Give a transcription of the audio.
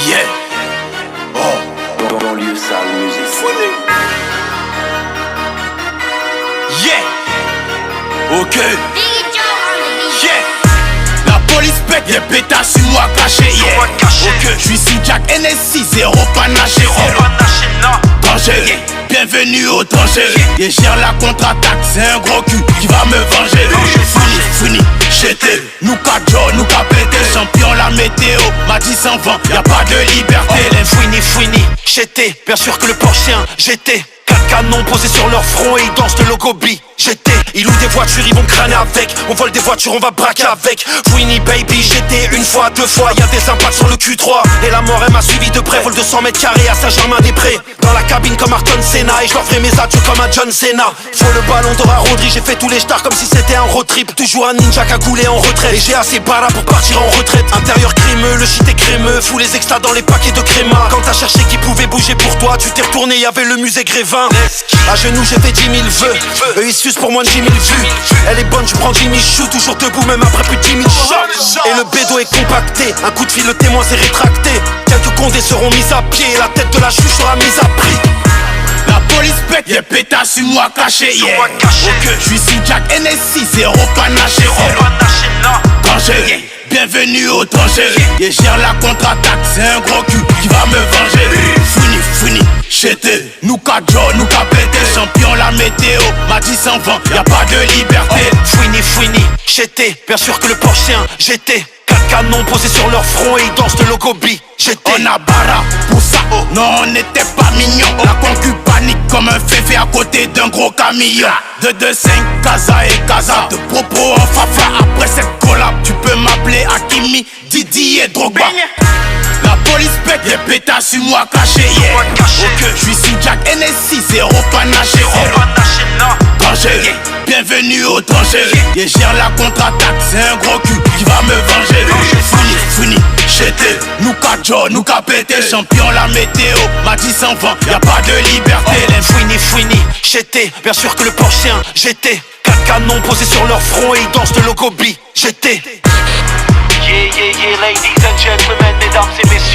Yeah. Oh. Banlieue sale musique. Yeah. Ok. Yeah. La police pète des pétasses sur moi caché. Yeah. Ok. J'suis sous Jack NSC, zéro panaché. Danger. Yeah. Bienvenue au danger. Et gère la contre-attaque, c'est un gros cul qui va me venger. Fini, j'étais, nous qu'à Joe, nous qu'à péter. Champion la météo, m'a dit sans vent, y'a pas de liberté. Fouini, j'étais, bien sûr que le Porschien, j'étais. 4 canons posés sur leur front et ils dansent de logobi. J'étais, ils louent des voitures, ils vont crâner avec. On vole des voitures, on va braquer avec. Fouini baby, j'étais une fois, deux fois. Y'a des impacts sur le Q3. Et la mort elle m'a suivi de près. Vol de 100 mètres carrés à Saint-Germain-des-Prés. Dans la cabine comme Ayrton Senna. Et je leur ferai mes adieux comme à John Cena. Faut le ballon d'or à Rodri. J'ai fait tous les stars comme si c'était un road trip. Toujours un ninja cagoulé en retraite. Et j'ai assez bara pour partir en retraite. Intérieur crémeux, le shit est crémeux. Fous les extras dans les paquets de créma. Quand t'as cherché qui pouvait bouger pour toi, tu t'es retourné, y'avait le musée Grévin. À genoux j'ai fait 10 000 vœux. Eux ils sucent pour moins de 10 000 vues. Elle est bonne, je prends 10 000 choux. Toujours debout même après plus de 10 000 shots. Et le bédo est compacté. Un coup de fil, le témoin s'est rétracté. Quelques condés seront mis à pied. La tête de la chouche sera mise à prix. La police pète des pétasses sur moi caché. Yeah. Ok. J'suis sous Jack NSC, zéro panaché. Danger. Yeah. Bienvenue au danger. Et gère la contre-attaque, c'est un gros cul qui va me venger. Fini, j'étais, nous qu'à Joe, nous qu'à péter. Champion la météo, m'a dit sans vent, y'a pas de liberté. Fouini, j'étais, bien sûr que le Porschien, j'étais. 4 canons posés sur leur front et ils dansent de logobi. J'étais. On a bara pour ça, oh. Non on n'était pas mignon. La concu panique comme un féfé à côté d'un gros camion. 2-2-5, Casa et Casa. De propos en fafa après cette collab. Tu peux m'appeler Hakimi, Didi et Drogba. La police pète des pétasses sur moi caché. Yeah. Ok. J'suis sous Jack NSC, zéro panaché. Danger. Yeah. Bienvenue au danger. Et gère la contre-attaque, c'est un gros cul qui va me venger. Fini, j'étais, nous qu'à Joe, nous qu'à péter. Champion la météo, m'a dit sans vent, y'a pas de liberté. Fouini, j'étais, bien sûr que le Porschien, j'étais. 4 canons posés sur leur front et ils dansent de logobi. J'étais. Yeah, ladies and gentlemen, mesdames et messieurs.